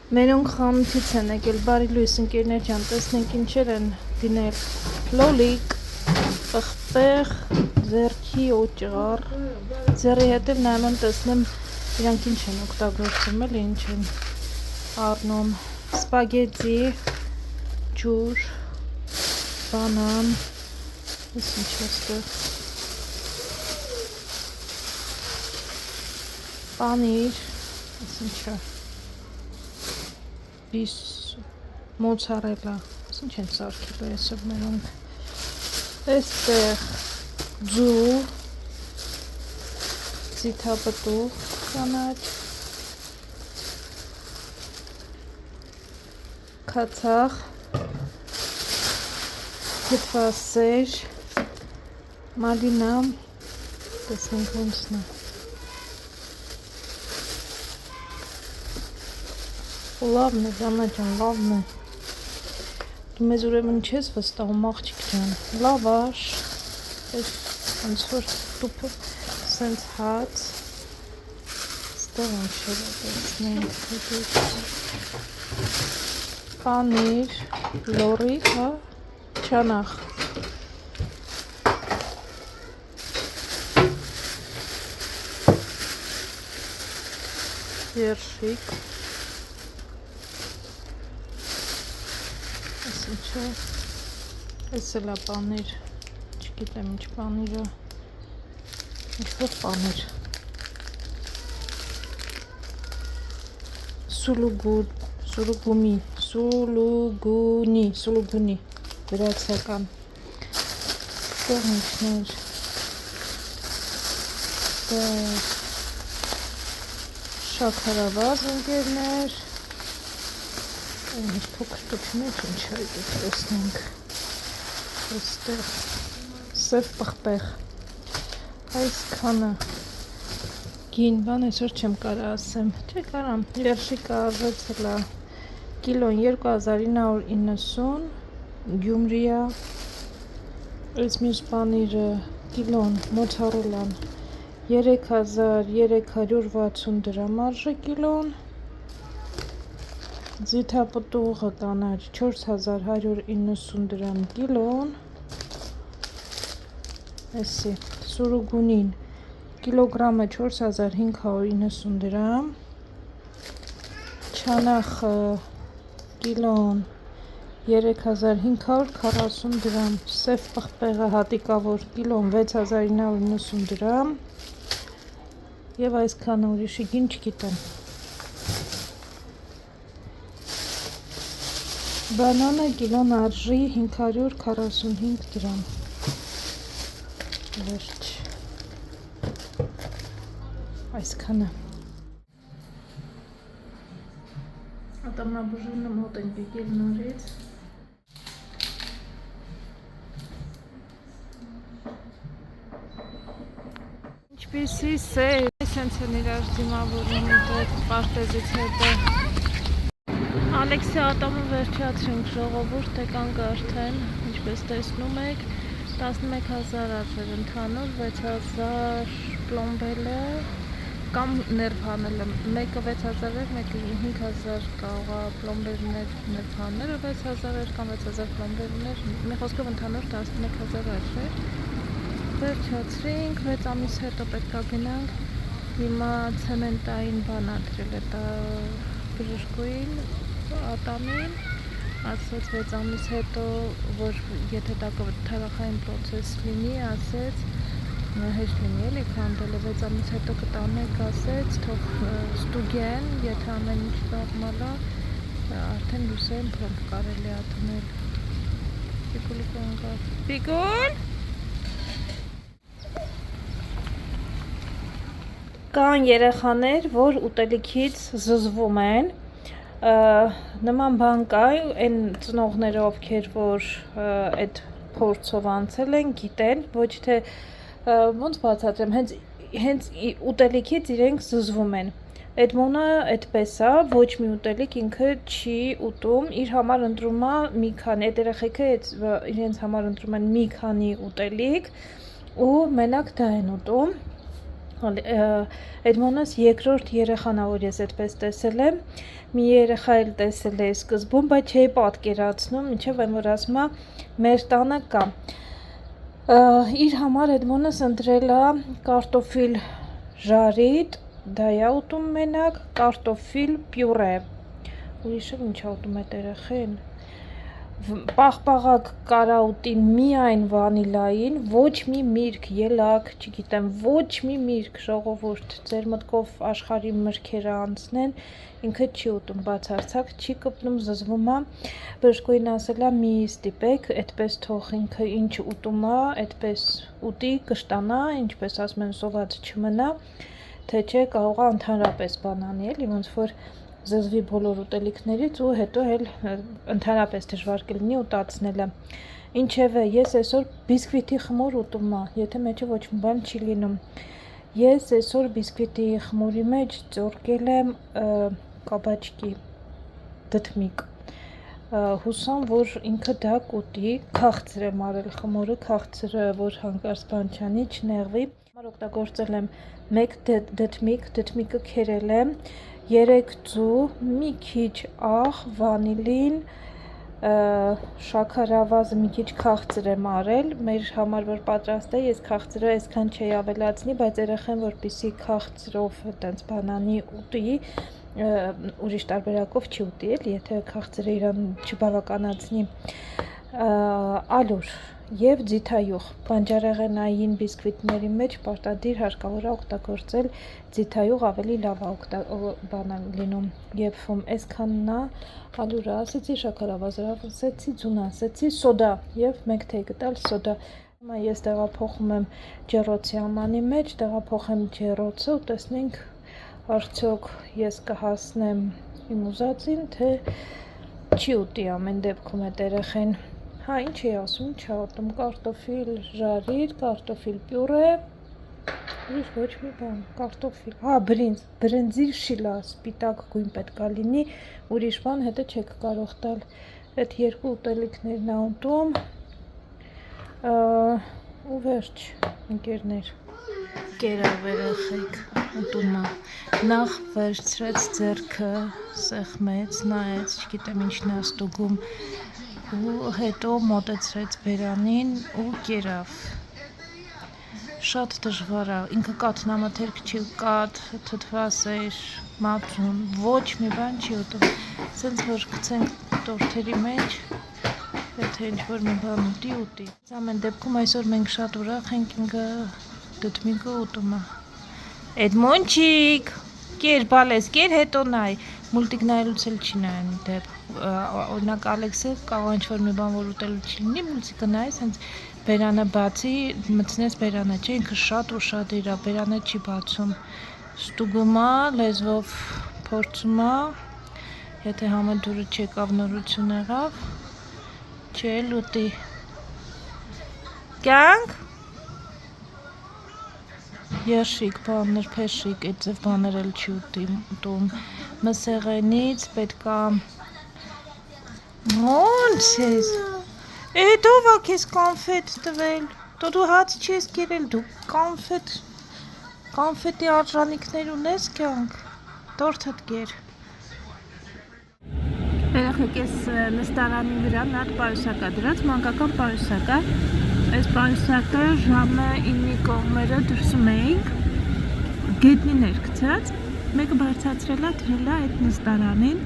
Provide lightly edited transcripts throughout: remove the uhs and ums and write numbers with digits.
Մերոնք խանութից են եկել, բարի լույս ընկերներ ջան, տեսնենք ինչեր են դինել, լոլիկ, պղպեղ, ձեռքի օճառ, ձեռի հետև նայում եմ տեսնեմ իրանք ինչ են օգտագործում, էլի ինչ են առնում, սպագետի, ջուր, բանան, ես ինչ հստեղ, պանիր, ես ինչ է, մոցարելա, ինչ են սարքելու այսօր մերոնք, այստեղ ձու, ձիթապտուղ կանաչ, քացախ, թթվասեր, մալինա, տեսնենք ոնցն է, լավն է, Ժաննա ջան, լավն է, դու մեզ ուրեմն չես վստահում աղջիկ ջան, լավաշ, ոնց որ տուփը սենց հաց, ստեղ ինչեր տեսնենք, պանիր, լորիկ, հա, չանախ, երշիկ, այս էլ է պանիր, չգիտեմ ինչ պանիր է, ինչ-որ պանիր, սուլուգունի, վրացական, ստեղ ինչներ, ստեղ շաքարավազ ընկերներ, Ինչ փոքր-փոքրներ ինչ այդ տեսնենք, այստեղ սև պղպեղ, այսքանը գին բան այսօր չեմ կարա ասեմ, չէ կարամ, երշիկը արվեցել է կիլոն 2990, Գյումրիա, այս մյուս պանիրը կիլոն մոցարելան 3360 դրամ արժե կիլոն, ձիթապտուղը կանաչ 4190 դրամ կիլոն, էսի սուրուգունին կիլոգրամը 4590 դրամ, չանախը կիլոն 3540 դրամ, սև պղպեղը հատիկավոր կիլոն 6990 դրամ և այսքանը ուրիշի գին չգիտեմ, Բանանը կիլոն արժի 545 դրամ, վերջ, այսքանը, ատամնաբուժինը մոտ ենք եկել նորից, ինչպիսի սեր, սենց են իրար դիմավորում դեպ պարտեզից հետը, Ալեքսի ատամը վերջացրինք ժողովուրդ եկանք արդեն, ինչպես տեսնում եք, 11000 արժեր ընդհանուր, 6000 պլոմբելը կամ ներվ հանելը, մեկը 6000 էր, մեկը 5000 կաղա պլոմբերներ ներվ հանելը, 6000 էր կամ 6000 պլոմբերներ, մի խոսքով ընդհանուր 11000 արժեր, վերջացրինք, 6 ամիս հետո պետք է գնանք, հիմա ցեմենտային բան ադրել է բժշկուին, ատամին, ասեց 6 ամիս հետո, որ եթե դա թարախային պրոցես լինի, ասեց, հեշտ լինի էլի քանդելը, 6 ամիս հետո կտանեք, ասեց, թող ստուգեն, եթե ամեն ինչ նորմալ է, արդեն լուսեն պրոմպ կարելի է դնել, Պիկուլի կոնգար, Պիկուլ, կան երեխաներ, որ ուտելիքից զզվում են, նման բան կա, այն ծնողները ովքեր որ այդ փորձով անցել են, գիտեն, ոչ թե ոնց բացատրեմ, հենց ուտելիքից իրենք զզվում են, այդ մոնը այդպես է, ոչ մի ուտելիք ինքը չի ուտում, իր համար ընտրում է մի քանի, այդ երեխեքը իրենց համար ընտրում են մի քանի ուտելիք ու մենակ դա են ուտում, Էդմոնս երկրորդ երեխան ա, որ ես այդպես տեսել եմ, մի երեխա էլ տեսել էի սկզբում, բայց չէի պատկերացնում, մինչև այն որ ասում ա մեր տանը կա։ Իր համար Էդմոնս ընտրել ա կարտոֆիլ ժարիտ, դա է ուտում մենակ, կարտոֆիլ պյուրե, ուրիշը ինչ ա ուտում այդ երեխեն, պաղպաղակ կարա ուտի միայն վանիլային, ոչ մի միրգ, ելակ, չգիտեմ, ոչ մի միրգ, ժողովուրդ, ձեր մտքով աշխարհի մրգերը անցնեն, ինքը չի ուտում, բացարձակ չի կպնում, զզվում ա, բժշկուհին ասել ա մի ստիպեք, այդպես թող ինքը ինչ ուտում ա, այդպես ուտի, կշտանա, ինչպես ասում են, սոված չմնա, թե չէ կարող ա ընդհանրապես բան անի, էլի ոնց որ զզվի բոլոր ուտելիքներից ու հետո էլ ընդհանրապես դժվար կլինի ուտացնելը։ Ինչևէ, ես այսօր բիսկվիտի խմոր ուտում ա, եթե մեջը ոչ մի բան չի լինում։ Ես այսօր բիսկվիտի խմորի մեջ ծորկել եմ կաբաչկի դդմիկ։ Հուսամ, որ ինքը դա կուտի, քաղցր եմ արել խմորը, քաղցրը, որ հանկարծ բան չանի, չնեղվի։ Համար օգտագործել եմ 1 դդմիկ, դդմիկը քերել եմ, 3 ձու, մի քիչ աղ, վանիլին, շաքարավազը մի քիչ քաղցր եմ արել, մեր համար որ պատրաստ է, ես քաղցրը այսքան չէի ավելացնի, բայց երեխան որպեսզի քաղցրով այտենց բանանի ուտի, ուրիշ տարբերակով չի ուտի, էլի, եթե քաղցրը իրան չբավականացնի, ալյուր եւ ձիթայուղ, բանջարեղենային բիսկվիտների մեջ պարտադիր հարկավոր է օգտագործել ձիթայուղ, ավելի լավ է բանալ լինում, եփվում, այսքանն է ալյուրը ասեցի, շաքարավազը ասեցի, ձուն ասեցի, սոդա եւ 1 թեյ գտալ սոդա։ Հիմա ես տեղափոխում եմ ջեռոցի ամանի մեջ, տեղափոխեմ ջեռոցը ու տեսնենք արդյոք ես կհասնեմ իմ ուզածին, թե չի ուտի ամեն դեպքում այդ երեխեն։ Հա, ինչ էի ասում, չա ուտում, կարտոֆիլ ժարիր, կարտոֆիլ պյուրե, ուրիշ ոչ մի բան, կարտոֆիլ, հա, բրինձի շիլա, սպիտակ գույն պետք է լինի, ուրիշ բան հետը չեք կարող տալ, այդ երկու ուտելիքներն ա ուտում, ու վերջ, ընկերներ, կերավ երեխեք, ուտում ա, նախ վերցրեց ձեռքը, սեղմեց, նայեց, չգիտեմ ինչն է ստուգում, ու հետո մոտեցրեց բերանին ու կերավ, շատ դժվար է, ինքը կաթնամթերք չի, կաթ, թթվասեր, մածուն, ոչ մի բան չի ուտում, սենց որ գցենք տորթերի մեջ, եթե ինչ-որ մի բան ուտի, ամեն դեպքում այսօր մենք շատ ուրախ ենք, ինքը դդմիկը ուտում է, Էդմոնչիկ, կեր բալես, կեր հետո նայ, մուլտիկ նայելուց էլ չի նայում դեպ, օրինակ Ալեքսը կարող ինչ-որ մի բան որ ուտելու չլինի, մուլտիկը նայես, հենց բերանը բացի, մտցնես բերանը, չէ, ինքը շատ ու շատ իր, բերանը չի բացում, ստուգում ա, լեզվով փորձում ա, եթե համընդուրը չեկավ նորություն եղավ, չէ, լուտի, կյանք, Երշիկ, բաներ, փեշիկ, այդ ձև բաներ էլ չի ուտում, մսեղենից պետքա, ոնց ես, դով ա կեզ կանֆետ տվել, դու հաց չես կերել, դու կանֆետի արժանիքներ ունես կյանք, տորթդ կեր, երեխեք ես նստարանի վրա նատ պարուսակ ա դրած, մանկական պարուսակ ա, այս պարուսակը ժամը 9-ի կողմերը դրսում էինք, գետնիներ գցած, մեկը բարձրացրել ա դրել ա այդ նստարանին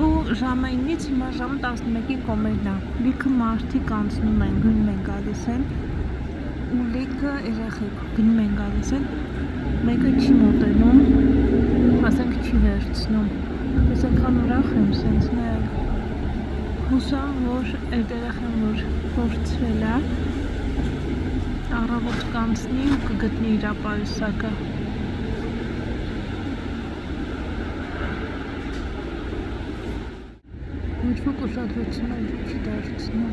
ու ժամը 9-ից հիմա ժամը 11-ի կողմերն ա, լիքը մարդիկ անցնում են, գնում են գալիս են ու լիքը երեխեք գնում են գալիս են, մեկը չի մոտենում, ասենք չի վերցնում, ես այնքան ուրախ եմ սենց նայել, հուսամ, որ այդ երեխան որ փորձրել ա, առավոտ կանցնի ու կգտնի իր պարուսակը։ Ոչ ոք ուշադրություն չի դարձնում։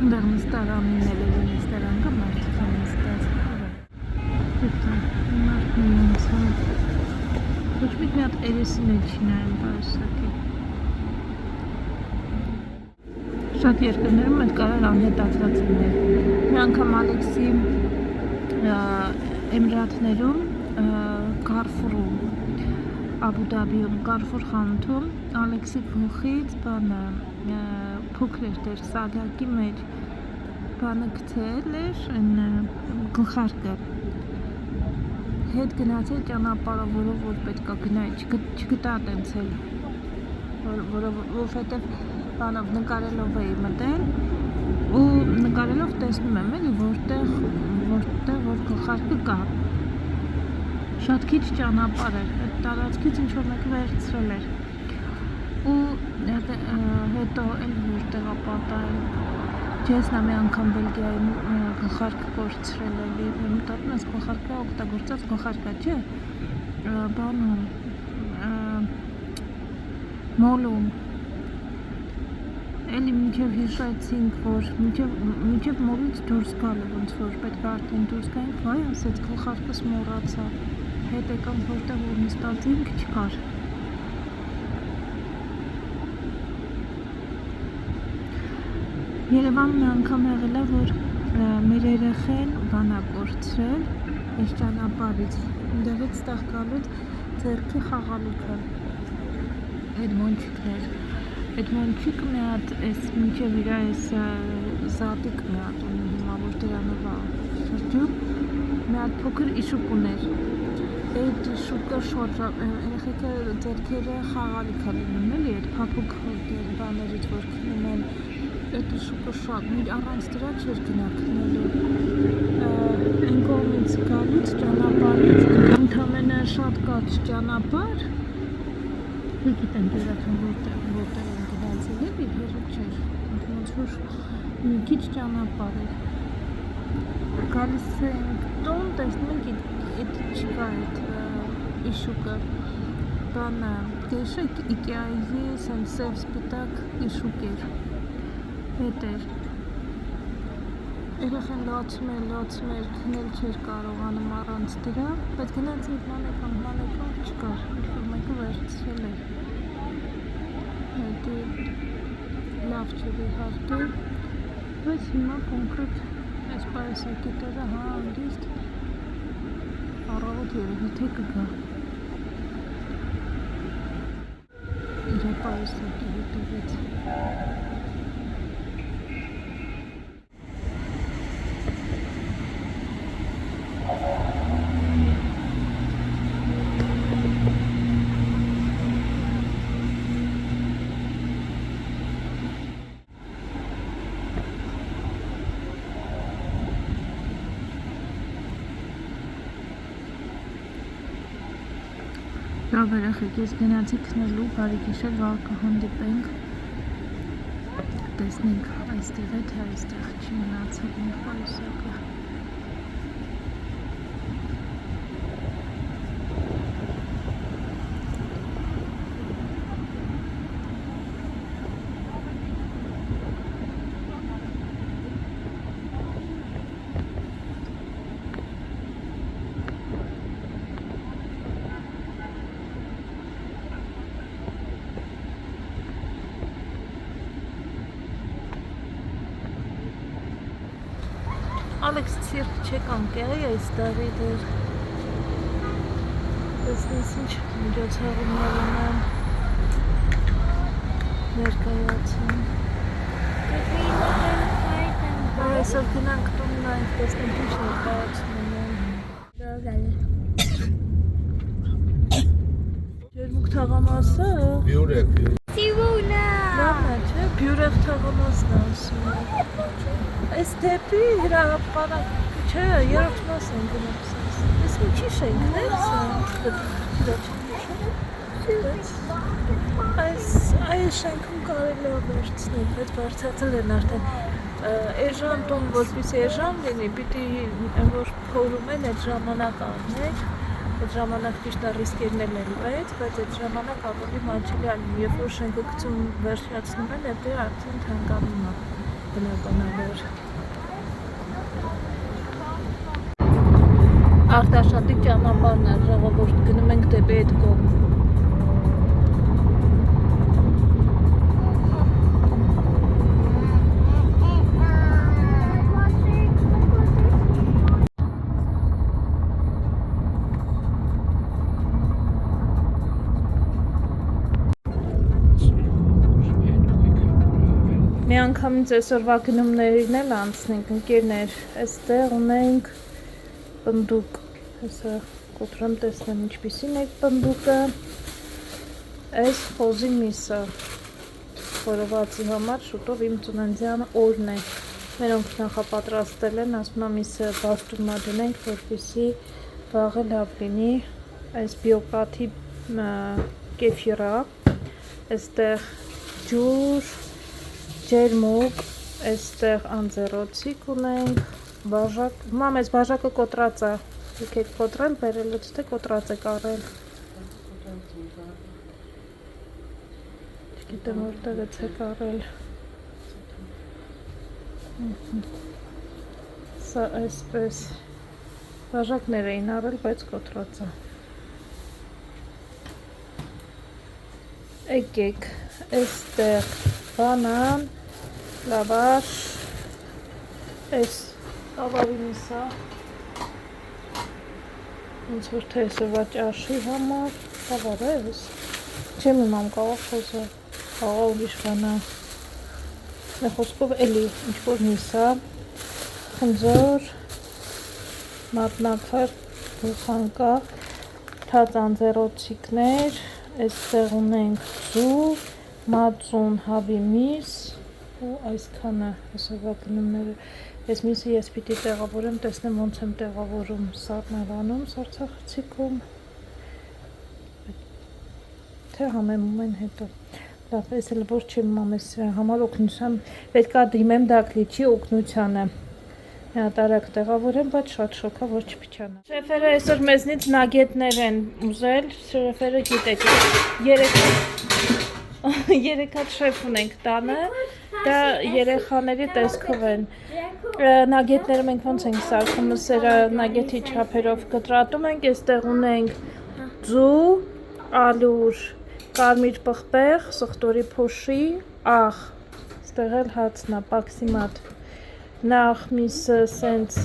Այնտեղ նստարանին էլ է նստարան կա, մարդիկ են նստած։ Հետո մարդն ունեցան։ Ոչ մի հատ երեսին էլ չի նայում պարուսակի։ Շատ երկրներում այդ կարար անհետացված լինել։ Մի անգամ Ալեքսի Էմիրատներում Carrefour-ում, Abu Dhabi-ում, Carrefour խանութում Ալեքսի փոխից բանը փոքր էր դեր սալյակի մեջ բանը գցել էր գլխարկը հետ գնացել ճանապարհը, որով պետքա գնայի, չգտա տենց էլ, որովհետև բանով նկարելով էի մտել ու նկարելով տեսնում եմ էլի որտեղ որ գլխարկը կա, շատ քիչ ճանապարհ էր, այդ տարածքից ինչ-որ մեկը վերցրել էր ու հետո էլ որտեղ ապատալ Չեսնա մի անգամ Բելգիայում գլխարկ կորցրել էլի, մտածում ես գլխարկը օգտագործած գլխարկա չէ, բանում, մոլում, էլի մինչև հիշեցինք, որ մինչև մոլից դուրս գալը ոնց որ պետք է արդեն դուրս գայինք, վայ ասեց գլխարկս մոռացա, հետ եկանք որտեղ որ նստած էինք չկար Երևանում մի անգամ եղել է, որ մեր երեխեն բանա կորցրել այս ճանապարհից, ընդեղից ստեղ գալուց ձեռքի խաղալիքը, այդ մոնչիկներ, այդ մոնչիկը մի հատ այս մինչև իր այս զատիկ մի հատ ունի հիմա, որ դրանով է շրջում, մի հատ փոքր իշուկ ուներ, այդ իշուկը երեխեքը ձեռքերը խաղալիք է լինում էլի, այդ փափուկ բաներից, որ քնում են այդ իշուկը շատ, առանց դրա չէր գնակնելու, այն կողմից գալուց ճանապարհից, ընդամենը շատ կարճ ճանապարհ, գիտեմ դերական որտեղ են գնացել էլի, հեռու չէր, ոնց որ մի քիչ ճանապարհ էր, գալիս ենք տուն, տեսնում ենք այդ չկա այդ իշուկը, բանը, դեշեք Ikea-ի սենց սև սպիտակ իշուկ էր, հետ էր, երեխեն լացում էր, քնել չէր կարողանում առանց դրա, բայց գնացինք մանեկան չկար, ինչ-որ մեկը վերցրել էր, հետի լավ չէր իհարկե, բայց հիմա կոնկրետ այս պայուսակի տերը հանդիստ առավոտ երևի թե կգա իր պայուսակի հետևից Լավ երեխեք, ես գնացի քնելու, բարի գիշեր, վաղ կհանդիպենք, տեսնենք այստեղ է, թե այստեղ չի մնացել մեր պայուսակը Ալեքս ցիրկ չեկանք է այս տարի դեր տեսնես ինչ միջոցառումներ ունեն ներկայացում այսօր գնանք տուն նայենք տեսնենք ինչ ներկայացում ունեն ջերմուկ թաղամասը լավն է չէ բյուրեղ թաղամասն է ասում Այս դեպի հրապարակ չէ, երրորդ մաս են գնացած։ Այս ինչի շենքն է սա։ Այս շենքում կարելի է վերցնել, բայց բարձրացել են արդեն էժան տուն, որպեսզի էժան լինի, պիտի որ փորում են այդ ժամանակ առնեք, այդ ժամանակ ճիշտ է ռիսկերն են բայց այդ ժամանակ ավելի մաչելի անում, երբ որ շենքը գցում վերջացնում են, հետո արդեն թանկանում է բնականաբար։ Արտաշատի ճանապարհն է, ժողովուրդ, գնում ենք դեպի այդ կողմ։ Մի անգամից այսօրվա գնումներին էլ անցնենք, ընկերներ, այստեղ ունենք պնդուկ, հեսա կոտրեմ տեսնեմ ինչպիսին է պնդուկը, այս խոզի միսը, խորովածի համար շուտով իմ ծննդյան օրն է, մերոնք նախապատրաստել են, ասում եմ միսը բաստումա դնենք, որպեսզի վաղը լավ լինի, այս բիոկաթի կեֆիրա, այստեղ ջուր, ջերմուկ, այստեղ անձեռոցիկ ունենք, բաժակ, մամ այս բաժակը կոտրած է, եկեք կոտրել, բերելուց թե կոտրած է կարել, չգիտեմ որտեղից է կարել, սա այսպես, բաժակներ էին արել, բայց կոտրած է, եկեք, այստեղ բանան, լավաշ, այս ավարի միսա, ոնց որ թե այսօրվա ճաշի համար, ավար է ես, չեմ իմամ կաղա խոզը, կաղա ուրիշ բանա, խոսքով էլի ինչ-որ միսա, խնձոր, մատնակար, բուխանկա, թած անձեռոցիկներ, այստեղ ունենք ձու, մածուն հավի միս ու այսքանը այսօրվա գնումները, այս միսը ես պիտի տեղավորեմ, տեսնեմ ոնց եմ տեղավորում սառնարանում, սառցախցիկում, թե համեմում են հետո, լավ, ես էլ որ չեմ մամես համար օգնության, պետք է դիմեմ դակլիչի օգնությանը, միատարակ տեղավորեմ, բայց շատ շոքա, որ չպիչանա։ Շեֆերը այսօր մեզնից նագետներ են ուզել, շեֆերը գիտեք, երեք հատ շեֆ ունենք տանը, դա երեխաների տեսքով են, նագետները մենք ոնց ենք սարքում, սերա նագետի չափերով կտրատում ենք, այստեղ ունենք ձու, ալուր, կարմիր պղպեղ, սխտորի փոշի, աղ, այստեղ էլ հացնա, պաքսիմատ, նախ միսը սենց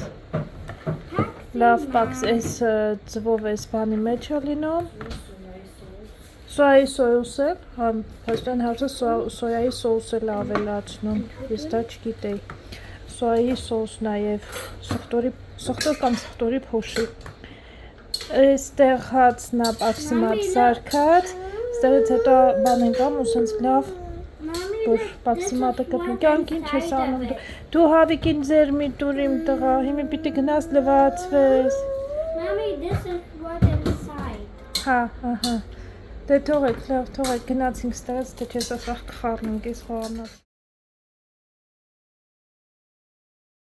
լավ պաքս, այս ձվով այս բանի մեջ է լինում, սոյայի սոուս էլ, հաստան հարցը սոյայի սոուս էլ ավելացնում, ես դա չգիտեի, սոյայի սոուս նաև, սխտոր կամ սխտորի փոշի, այստեղ հացնա պաքսիմատ սարքած, այստեղից հետո բան ենք անում ու սենց լավ, որ պաքսիմատը կպնի, կյանք ինչ ես անում, դու հավիկին ձեր մի տուր իմ տղա, հիմի պիտի գնաս լվացվես, Mommy, this is what inside. հա, դե թողեք, լավ թողեք, գնացինք ստեղից, թե չես ասախ կխարնենք ես խողանած